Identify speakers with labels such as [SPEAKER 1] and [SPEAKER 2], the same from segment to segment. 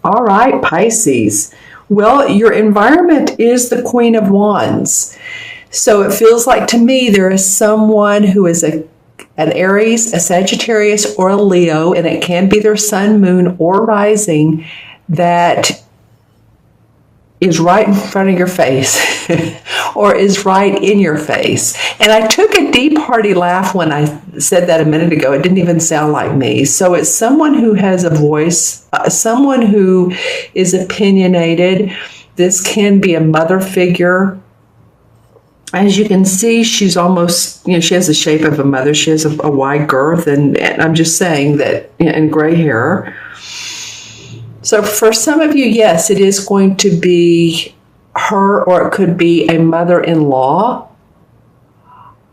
[SPEAKER 1] All right, Pisces. Well, your environment is the Queen of Wands. So it feels like to me there is someone who is an Aries, a Sagittarius, or a Leo, and it can be their sun, moon, or rising that is right in front of your face or is right in your face. And I took a deep, hearty laugh when I said that a minute ago. It didn't even sound like me. So it's someone who has a voice, someone who is opinionated. This can be a mother figure. As you can see, she's almost, she has the shape of a mother. She has a wide girth, and I'm just saying that, and gray hair. So for some of you, yes, it is going to be her, or it could be a mother-in-law.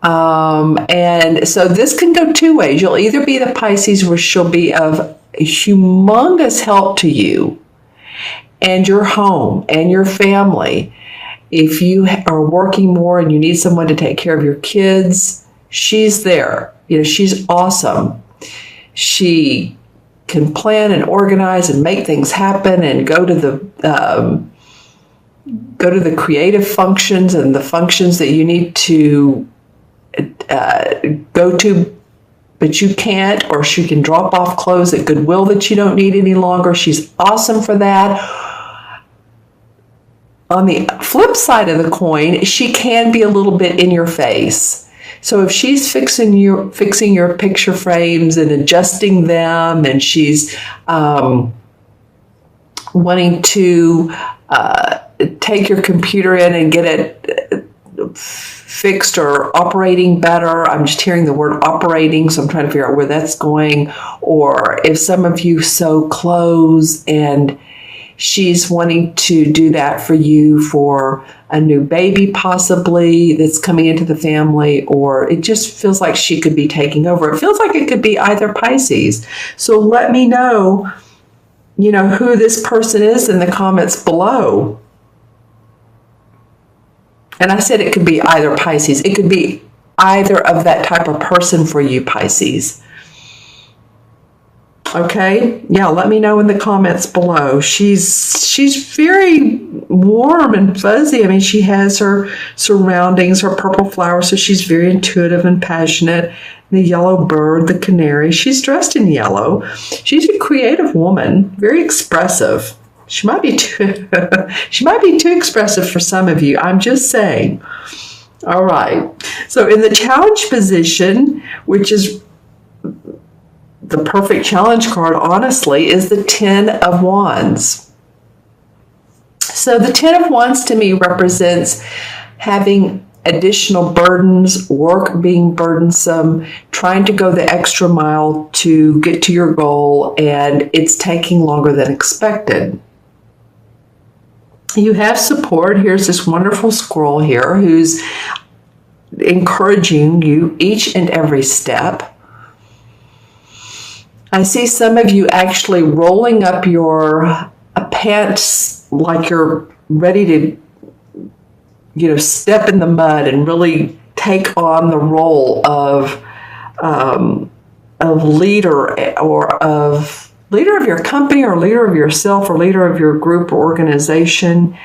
[SPEAKER 1] And so this can go two ways. You'll either be the Pisces where she'll be of humongous help to you and your home and your family. If you are working more and you need someone to take care of your kids, she's there. She's awesome. She can plan and organize and make things happen and go to the creative functions and the functions that you need to go to, but you can't, or she can drop off clothes at Goodwill that you don't need any longer. She's awesome for that. On the flip side of the coin, she can be a little bit in your face. So if she's fixing your picture frames and adjusting them, and she's wanting to take your computer in and get it fixed or operating better. I'm just hearing the word operating, so I'm trying to figure out where that's going. Or if some of you sew clothes and she's wanting to do that for you for a new baby possibly that's coming into the family, or it just feels like she could be taking over. It feels like it could be either Pisces. So let me know, who this person is in the comments below. And I said it could be either Pisces. It could be either of that type of person for you, Pisces. Okay, yeah, let me know in the comments below. She's very warm and fuzzy. I mean, she has her surroundings, her purple flowers, so she's very intuitive and passionate. The yellow bird, the canary, she's dressed in yellow. She's a creative woman, very expressive. She might be too expressive for some of you. I'm just saying. All right. So in the challenge position, which is the perfect challenge card, honestly, is the Ten of Wands. So the Ten of Wands to me represents having additional burdens, work being burdensome, trying to go the extra mile to get to your goal, and it's taking longer than expected. You have support. Here's this wonderful squirrel here who's encouraging you each and every step. I see some of you actually rolling up your pants like you're ready to, step in the mud and really take on the role of leader, or of leader of your company, or leader of yourself, or leader of your group or organization.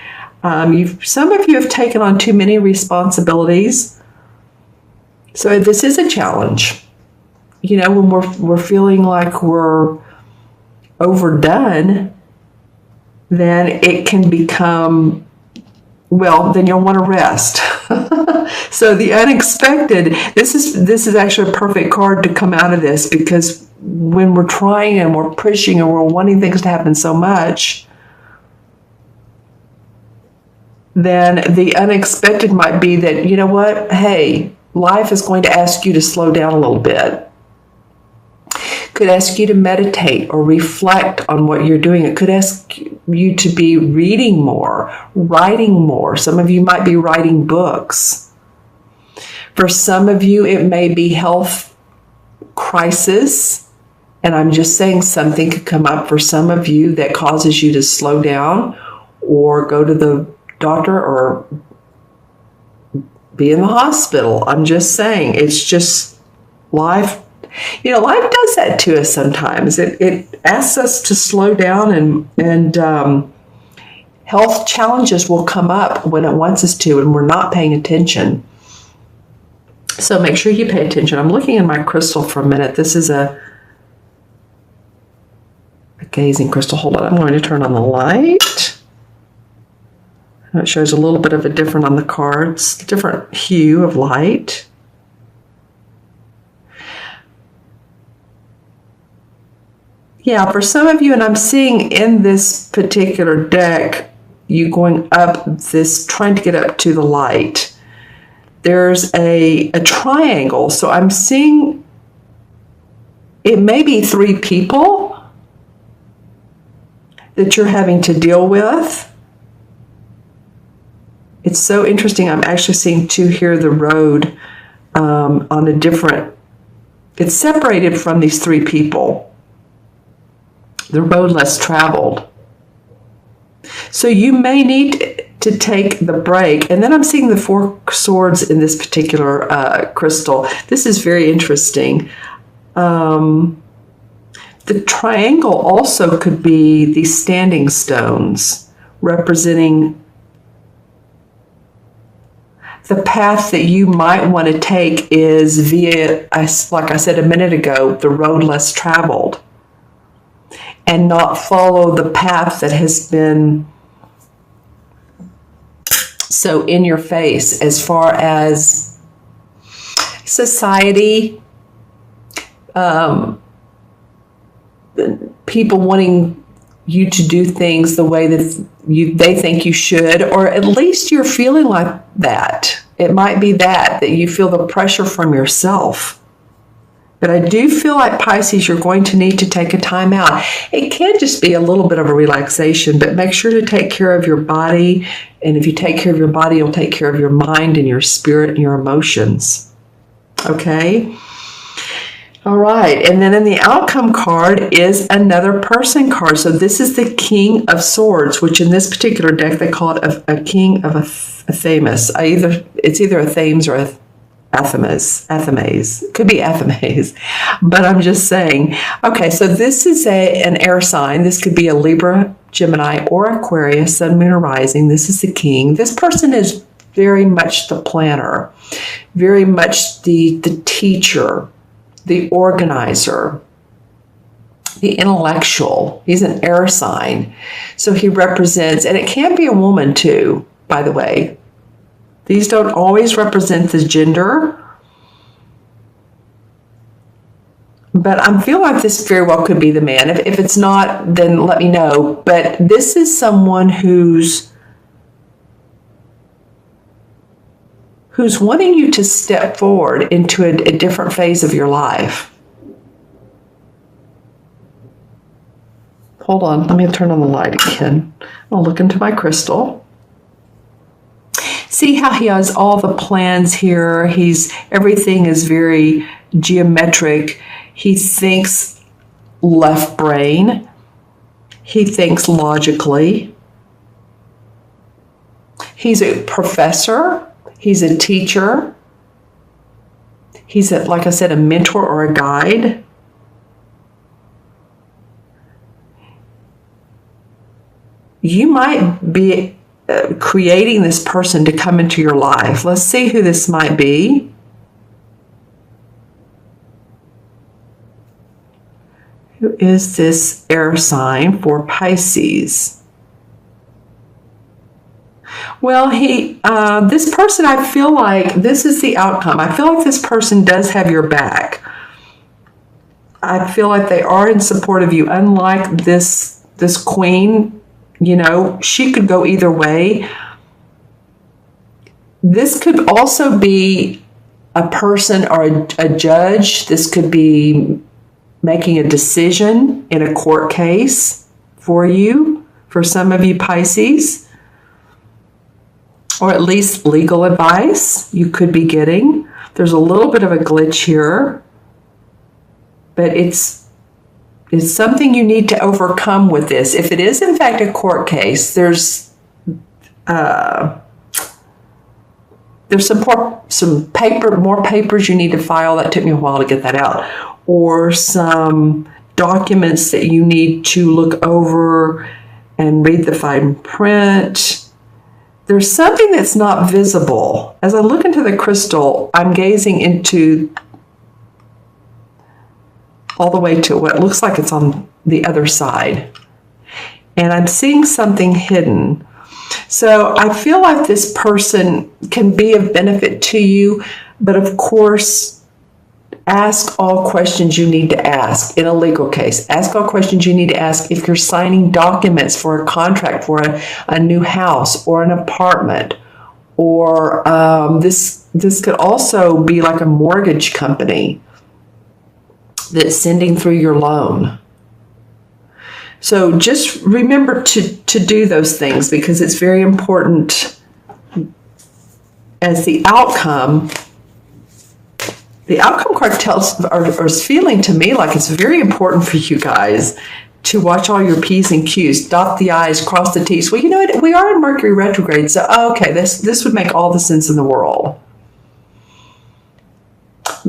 [SPEAKER 1] Some of you have taken on too many responsibilities. So this is a challenge. When we're feeling like we're overdone, then it can become, then you'll want to rest. So the unexpected, this is actually a perfect card to come out of this, because when we're trying and we're pushing and we're wanting things to happen so much, then the unexpected might be that, hey, life is going to ask you to slow down a little bit. Could ask you to meditate or reflect on what you're doing. It could ask you to be reading more, writing more. Some of you might be writing books. For some of you, it may be health crisis. And I'm just saying something could come up for some of you that causes you to slow down or go to the doctor or be in the hospital. I'm just saying, it's just life Life does that to us sometimes. It asks us to slow down, and health challenges will come up when it wants us to, and we're not paying attention. So make sure you pay attention. I'm looking in my crystal for a minute. This is a gazing crystal. Hold on. I'm going to turn on the light. It shows a little bit of a different on the cards, different hue of light. Yeah, for some of you, and I'm seeing in this particular deck, you going up this, trying to get up to the light. There's a triangle. So I'm seeing it may be 3 people that you're having to deal with. It's so interesting. I'm actually seeing 2 here, the road on a different, it's separated from these 3 people. The road less traveled. So you may need to take the break. And then I'm seeing the 4 swords in this particular crystal. This is very interesting. The triangle also could be these standing stones representing the path that you might want to take is via, like I said a minute ago, the road less traveled, and not follow the path that has been so in your face as far as society, people wanting you to do things the way that they think you should, or at least you're feeling like that. It might be that you feel the pressure from yourself. But I do feel like, Pisces, you're going to need to take a time out. It can just be a little bit of a relaxation, but make sure to take care of your body. And if you take care of your body, you'll take care of your mind and your spirit and your emotions. Okay? All right. And then in the outcome card is another person card. So this is the King of Swords, which in this particular deck, they call it a King of a Thames. It's either a Thames or a Athames. Could be Athames, but I'm just saying. Okay, so this is an air sign. This could be a Libra, Gemini, or Aquarius, Sun, Moon, or Rising. This is the King. This person is very much the planner, very much the teacher, the organizer, the intellectual. He's an air sign. So he represents, and it can be a woman too, by the way. These don't always represent the gender, but I feel like this very well could be the man. If it's not, then let me know. But this is someone who's wanting you to step forward into a different phase of your life. Hold on, let me turn on the light again. I'll look into my crystal. See how he has all the plans here. Everything is very geometric. He thinks left brain. He thinks logically. He's a professor. He's a teacher. He's, like I said, a mentor or a guide. You might be creating this person to come into your life. Let's see who this might be. Who is this air sign for Pisces? Well, this person, I feel like this is the outcome. I feel like this person does have your back. I feel like they are in support of you. Unlike this queen, she could go either way. This could also be a person or a judge. This could be making a decision in a court case for you, for some of you Pisces, or at least legal advice you could be getting. There's a little bit of a glitch here, but it's something you need to overcome with this. If it is in fact a court case, there's some more papers you need to file. That took me a while to get that out. or some documents that you need to look over and read the fine print. There's something that's not visible. As I look into the crystal, I'm gazing into all the way to what looks like it's on the other side. And I'm seeing something hidden. So I feel like this person can be of benefit to you, but of course, ask all questions you need to ask in a legal case. Ask all questions you need to ask if you're signing documents for a contract for a new house or an apartment, or this could also be like a mortgage company that's sending through your loan. So just remember to do those things, because it's very important as the outcome. The outcome card is feeling to me like it's very important for you guys to watch all your P's and Q's, dot the I's, cross the T's. Well, you know what? We are in Mercury retrograde, so okay, this would make all the sense in the world.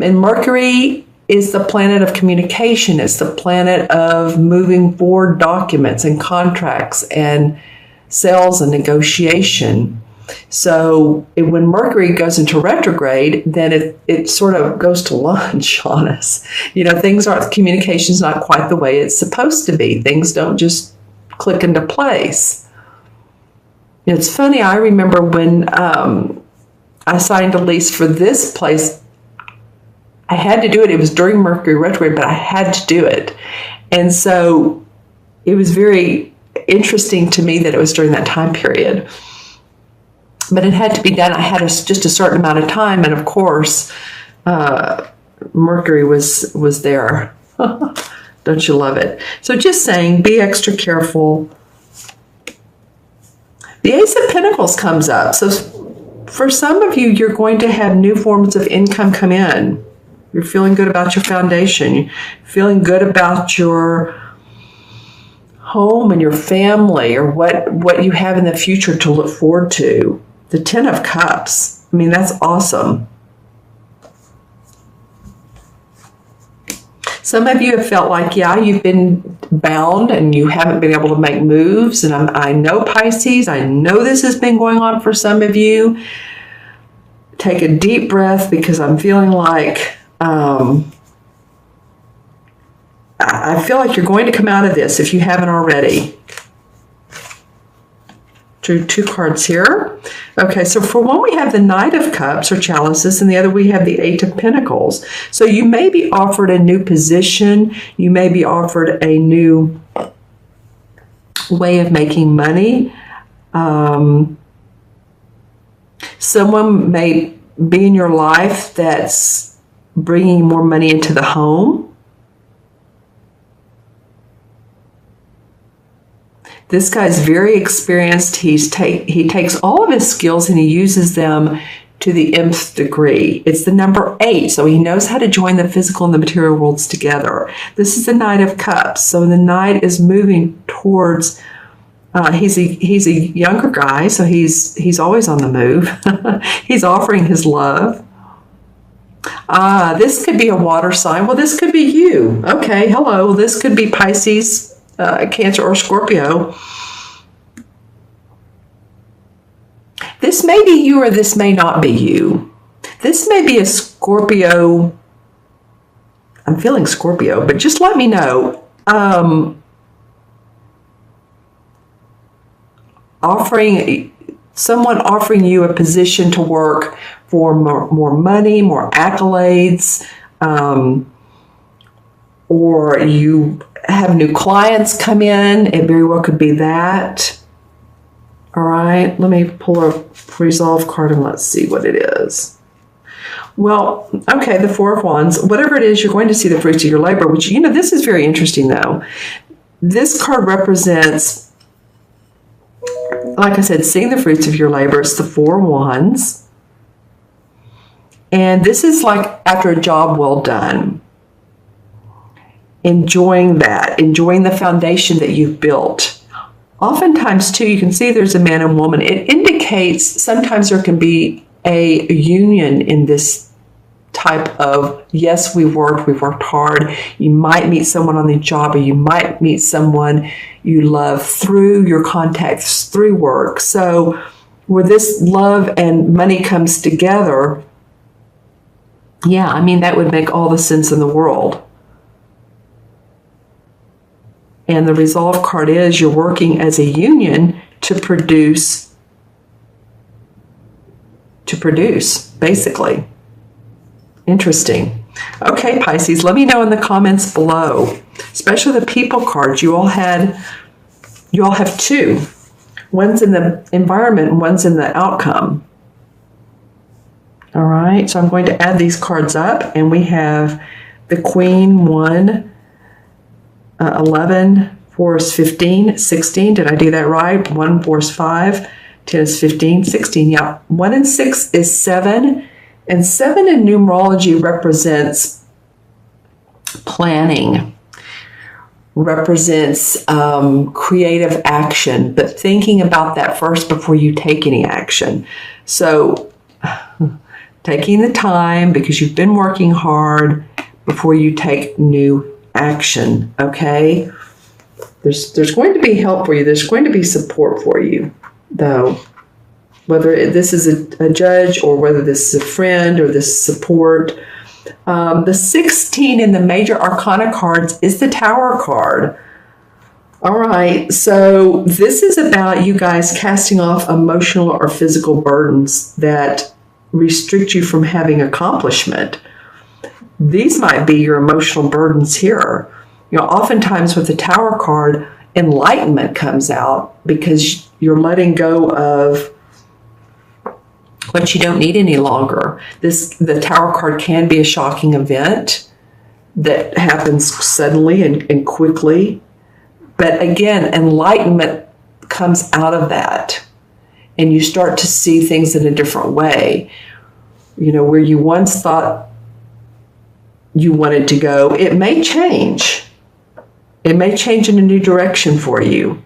[SPEAKER 1] And Mercury is the planet of communication. It's the planet of moving forward documents and contracts and sales and negotiation. So when Mercury goes into retrograde, then it sort of goes to lunch on us. You know, communication's not quite the way it's supposed to be. Things don't just click into place. It's funny, I remember when I signed a lease for this place, I had to do it. It was during Mercury retrograde, but I had to do it. And so it was very interesting to me that it was during that time period. But it had to be done. I had just a certain amount of time, and of course, Mercury was there. Don't you love it? So just saying, be extra careful. The Ace of Pentacles comes up. So for some of you, you're going to have new forms of income come in. You're feeling good about your foundation. You're feeling good about your home and your family, or what you have in the future to look forward to. The Ten of Cups. I mean, that's awesome. Some of you have felt like, yeah, you've been bound and you haven't been able to make moves. And I know, Pisces, I know this has been going on for some of you. Take a deep breath, because I'm feeling like, I feel like you're going to come out of this if you haven't already. Drew two cards here. Okay, so for one we have the Knight of Cups or Chalices, and the other we have the Eight of Pentacles. So you may be offered a new position. You may be offered a new way of making money. Someone may be in your life that's bringing more money into the home. This guy's very experienced. He takes all of his skills and he uses them to the nth degree. It's the number 8, so he knows how to join the physical and the material worlds together. This is the Knight of Cups. So the Knight is moving towards. He's a younger guy, so he's always on the move. He's offering his love. This could be a water sign. Well, this could be you. Okay, hello. This could be Pisces, Cancer, or Scorpio. This may be you, or this may not be you. This may be a Scorpio. I'm feeling Scorpio, but just let me know. Someone offering you a position to work for more money, more accolades, or you have new clients come in. It very well could be that. All right, let me pull a resolve card and let's see what it is. Well, okay, the Four of Wands. Whatever it is, you're going to see the fruits of your labor, which, you know, this is very interesting, though. This card represents, like I said, seeing the fruits of your labor. It's the Four of Wands. And this is like after a job well done. Enjoying that, enjoying the foundation that you've built. Oftentimes, too, you can see there's a man and woman. It indicates sometimes there can be a union in this type of, yes, we've worked hard. You might meet someone on the job, or you might meet someone you love through your contacts, through work. So where this love and money comes together, yeah, I mean, that would make all the sense in the world. And the Resolve card is you're working as a union to produce, basically. Interesting. Okay, Pisces, let me know in the comments below, especially the people cards. You all have two. One's in the environment and one's in the outcome. All right, so I'm going to add these cards up, and we have the Queen, 1, 11, 4 is 15, 16. Did I do that right? 1, 4 is 5, 10 is 15, 16. Yeah, 1 and 6 is 7. And 7 in numerology represents planning, represents creative action, but thinking about that first before you take any action. So taking the time, because you've been working hard, before you take new action, okay? There's going to be help for you. There's going to be support for you, though. Whether this is a judge, or whether this is a friend, or this support. The 16 in the major arcana cards is the Tower card. All right, so this is about you guys casting off emotional or physical burdens that restrict you from having accomplishment. These might be your emotional burdens here. You know, oftentimes with the Tower card, enlightenment comes out because you're letting go of what you don't need any longer. The Tower card can be a shocking event that happens suddenly and quickly. But again, enlightenment comes out of that. And you start to see things in a different way. You know, where you once thought you wanted to go, it may change. It may change in a new direction for you.